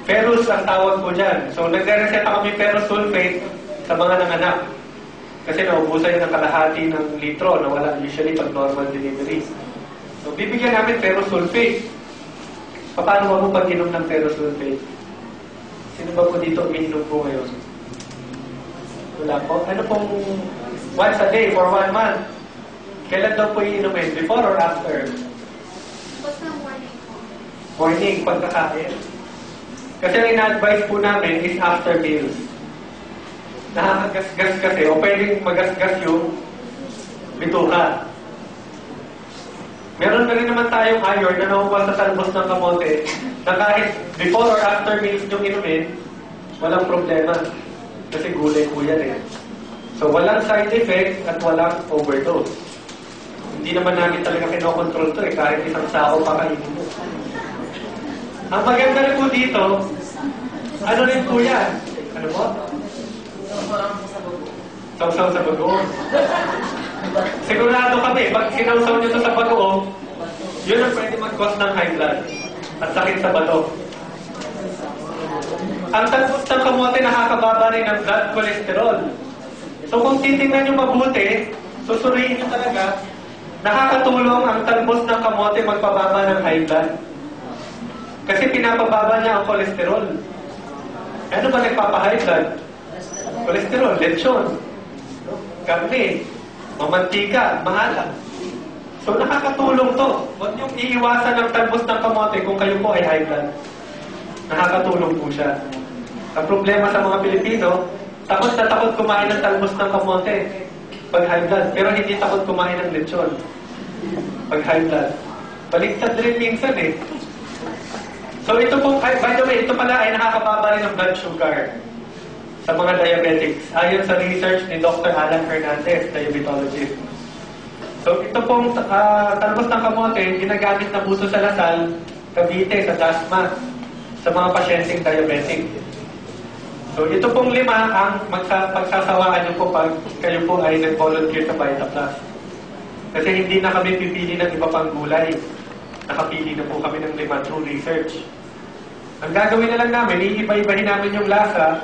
Ferrous ang tawag po dyan. So, nagre-reseta kami ferrous sulfate sa mga nanganak. Kasi naubusan yun ng kalahati ng litro na wala usually pag normal delivery. So, bibigyan namin ferrous sulfate. Paano mo pag-inom ng ferrous sulfate? Sino ba po dito umiinom po ngayon? Wala po. Ano pong once a day for 1 month? Kailan daw po iinumin? Before or after? Basta morning po. Morning, pagkakain. Kasi ang ina-advise po namin is after meals. Nakakagasgas kasi o pwedeng magasgas yung bituka. Meron na rin naman tayong iron na nakuha sa talbos ng kamote na kahit before or after meals yung inumin, walang problema. Kasi gulay po yan eh. So walang side effect at walang overdose. Hindi naman namin talaga kinokontrol to eh, kahit isang sako pakainin mo. Ang maganda rin po dito, ano rin po yan? Ano po? Sausaw sa bagoong. Sigurado kami, pag sinausaw nyo sa bagoong, yun ang pwede mag-cause ng high blood at sakit sa bato. Ang talbos ng kamote nakakababa rin ng blood cholesterol. So kung titingnan nyo mabuti, susuriin nyo talaga, nakakatulong ang talbos ng kamote magpababa ng high blood. Kasi pinapababa niya ang cholesterol. Ano ba nagpapa-high blood? Cholesterol, lechon, karne, mamantika, mahalang. So nakakatulong to. Huwag niyong iiwasan ng talbos ng kamote kung kayo po ay high blood. Nakakatulong po siya. Ang problema sa mga Pilipino, takot na takot kumain ng talbos ng kamote pag high blood, pero hindi takot kumain ng lechon pag high blood. Baliktad rin minsan eh. So ito po, by the way, ito pala ay nakakababa rin ng blood sugar sa mga diabetics. Ayon sa research ni Dr. Alan Hernandez, diabetologist. So ito pong talbos ng kamote, ginagamit na puso sa Lasal, Cavite, sa Dasma, sa mga pasyenteng diabetic. So ito pong 5 ang pagsasawaan nyo po pag kayo po ay nag-volunteer sa VitaPlus. Kasi hindi na kami pipili ng iba pang gulay. Nakapili na po kami ng 5 through research. Ang gagawin na lang namin, iiba-ibahin namin yung lasa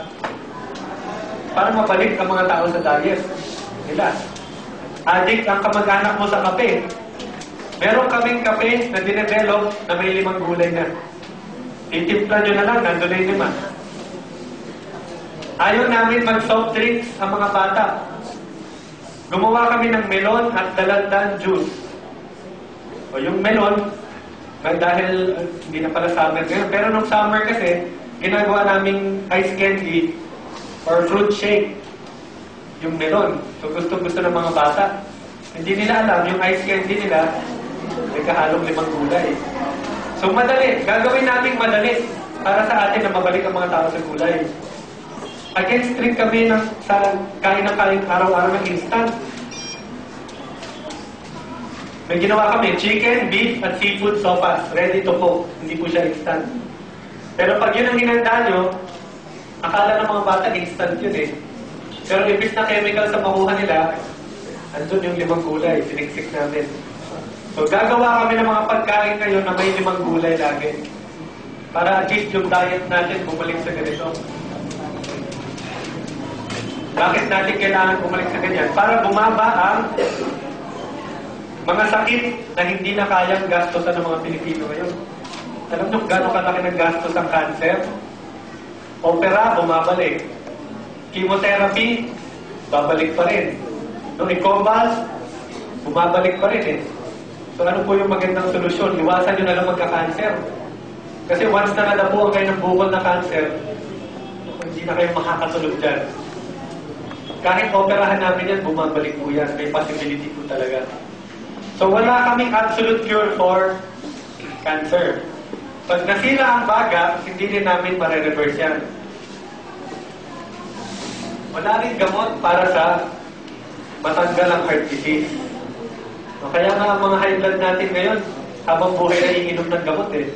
para mabalik ang mga tao sa diet nila. Addict ang kamag-anak mo sa kape. Meron kaming kape na dinevelop na may 5 gulay na. Itimpla nyo na lang, nandun na yung 5. Ayaw namin mag-soft drinks ang mga bata. Gumawa kami ng melon at dalandan juice. O yung melon, dahil hindi na pala summer ngayon. Pero nung summer kasi, ginagawa naming ice candy or fruit shake. Yung melon. So gusto-gusto ng mga bata. Hindi nila alam, yung ice candy nila, may kahalong 5 gulay. So madali. Gagawin namin madali para sa atin na mabalik ang mga tao sa gulay. Against rin kami sa kain ng kain araw-araw ng instant. May ginawa kami, chicken, beef, at seafood sopas. Ready to cook. Hindi po siya instant. Pero pag yun ang hinanda nyo, akala ng mga bata, instant yun eh. Pero ibig na chemical sa makuha nila, andun yung 5 gulay. Siniksik namin. So gagawa kami ng mga pagkain ngayon na may 5 gulay lagi. Para at least yung diet natin bumalik sa ganito. Bakit natin kailangan bumalik sa ganyan? Para bumaba ang mga sakit na hindi na kayang gastosan ng mga Pilipino ngayon. Alam nyo gano'ng kalaki ng gastos ang cancer? Opera, bumabalik. Chemotherapy, babalik pa rin. Nung i-combals, bumabalik pa rin eh. So ano po yung magandang solusyon? Iwasan nyo na lang magka-cancer. Kasi once na nadapuan kayo ng bukol na cancer, hindi na kayo makakatulog dyan. Kahit operahan namin yan, bumabalik po yan. May possibility po talaga. So wala kaming absolute cure for cancer. Pag nasira ang baga, hindi rin namin mare-reverse yan. Wala rin gamot para sa matanggal ang heart disease. So, kaya nga ang mga high blood natin ngayon, habang buhay na iinom ng gamot eh.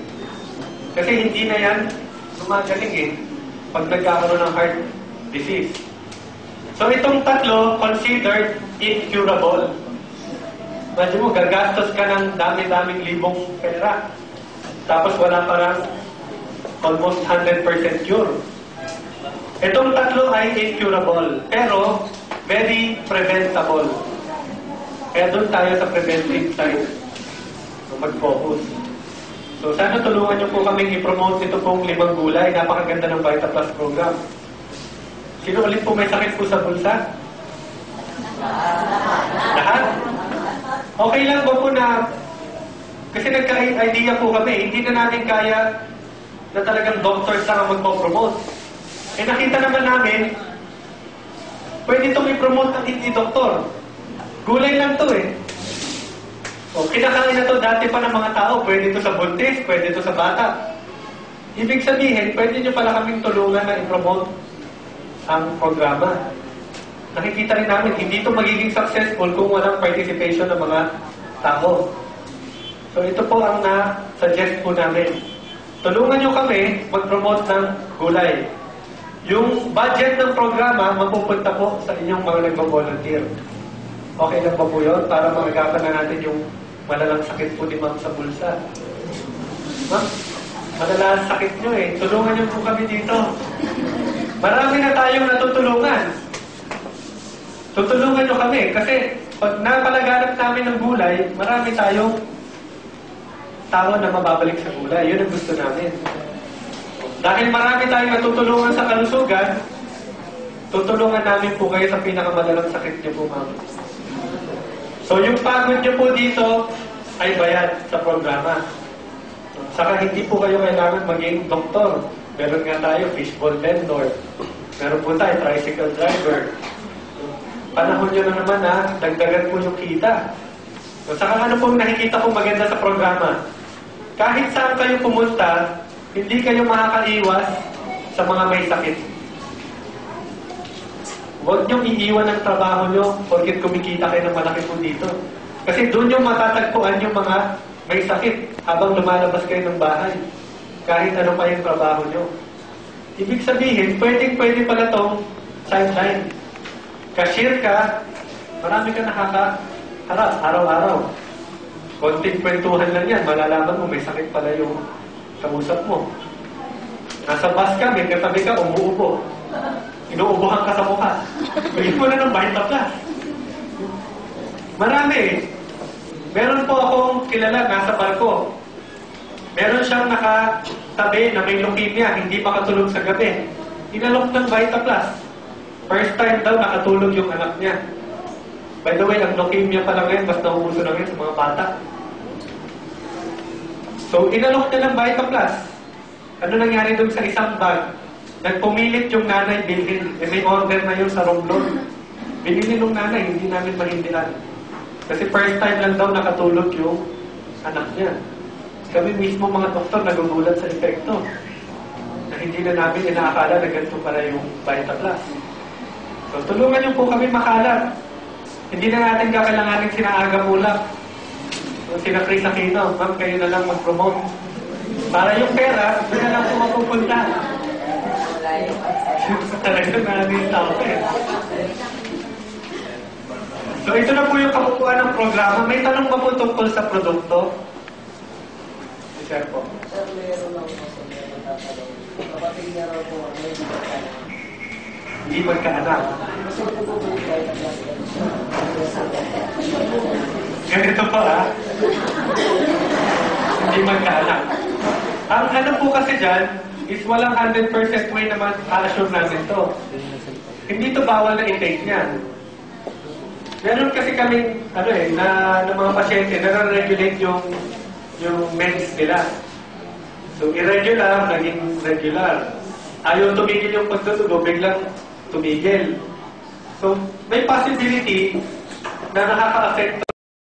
Kasi hindi na yan gumagaling eh, pag nagkakaroon ng heart disease. So itong 3, considered incurable. Imagine mo, gagastos ka ng dami-daming libong pera. Tapos wala parang almost 100% cure. Itong tatlo ay incurable, pero very preventable. Kaya doon tayo sa preventive side mag-focus. So sana tulungan niyo po kaming i-promote ito pong 5 gulay. Napakaganda ng Vita Plus program. Sino ulit po may sakit po sa bulsa? Lahat? Okay lang ba po na kasi nagka-idea po kami, hindi na natin kaya na talagang doctors lang ang magpo-promote. Eh nakita naman namin, pwede itong i-promote ng hindi doktor. Gulay lang to eh. O, kinakain na to dati pa ng mga tao, pwede ito sa buntis, pwede ito sa bata. Ibig sabihin, pwede nyo pala kaming tulungan na i-promote ang programa. Nakikita rin namin, hindi ito magiging successful kung walang participation ng mga tao. So ito po ang na-suggest po namin. Tulungan nyo kami mag-promote ng gulay. Yung budget ng programa, mapupunta po sa inyong mga nagpo-volunteer. Okay lang ba po yun? Para magagapan na natin yung malalang sakit po ni Ma'am sa bulsa. Ma'am, malalang sakit nyo eh. Tulungan nyo po kami dito. Marami na tayong natutulungan. Tutulungan nyo kami. Kasi pag napalaganap namin ng gulay, marami tayong tao na mababalik sa gulay. Yun ang gusto namin. Dahil marami tayong natutulungan sa kalusugan, tutulungan namin po kayo sa pinakamalalang sakit niyo po, ma'am. So yung pagod niyo po dito ay bayad sa programa. Saka hindi po kayo kailangan maging doktor. Meron nga tayo, fishbowl vendor. Meron po tayo, tricycle driver. Panahon nyo na naman dagdagan po yung kita. So, saka ano pong nakikita kong maganda sa programa? Kahit saan kayo pumunta, hindi kayo makakaiwas sa mga may sakit. Huwag niyong iiwan ang trabaho niyo porket kumikita kayo ng malaki po dito. Kasi doon yung matatagpuan yung mga may sakit habang lumalabas kayo ng bahay. Kahit ano pa yung trabaho niyo. Ibig sabihin, pwede pala tong sideline. Cashier ka, marami ka nakakaharap araw-araw. Konting kwentuhan lang yan, malalaman mo may sakit pala yung kausap mo. Nasa bus ka, may katabi ka, umuubo. Inuubuhan ka sa mukha. Bigyan mo na ng Vita Plus. Marami eh. Meron po akong kilala, nasa barko. Meron siyang nakatabi na may leukemia, hindi makatulog sa gabi. Inalok ng Vita Plus. First time daw nakatulog yung anak niya. By the way, ang leukemia pala ngayon, mas nauuso na ngayon sa mga bata. So, inalok niya ng Vita Plus. Ano nangyari doon sa isang bag? Nagpumilit yung nanay bilhin. Eh, may order na yun sa Romblon. Binili nung nanay, hindi namin mahindihan. Kasi first time lang daw nakatulog yung anak niya. Kami mismo mga doktor nagugulat sa epekto. Na hindi na namin inaakala na ganito pala yung Vita Plus. So, tulungan niyo po kami makalat. Hindi na natin kakailanganin sinaaga mulak. So, sina Chris Aquino, ma'am, kayo na lang mag-promote. Para yung pera, doon na lang po mapupunta. Talagang maraming tao eh. So, ito na po yung kabuuan ng programa. May tanong ba po tungkol sa produkto? I-share po. Sir, meron lang po sa meron tatanong. Kapatid niya raw po, may magkakaroon. Hindi magkaanak. Gusto ko po yung Vita Plus. Ganito po Hindi magkaanak. Ang ano po kasi dyan is walang 100% way naman a-assure natin to. Hindi to bawal na intake niya. Meron kasi kaming na mga pasyente na regulate yung meds nila. So irregular, naging regular. Ayaw tumigil yung pagtutugo, biglang tumigil. So may possibility na nakaka-affect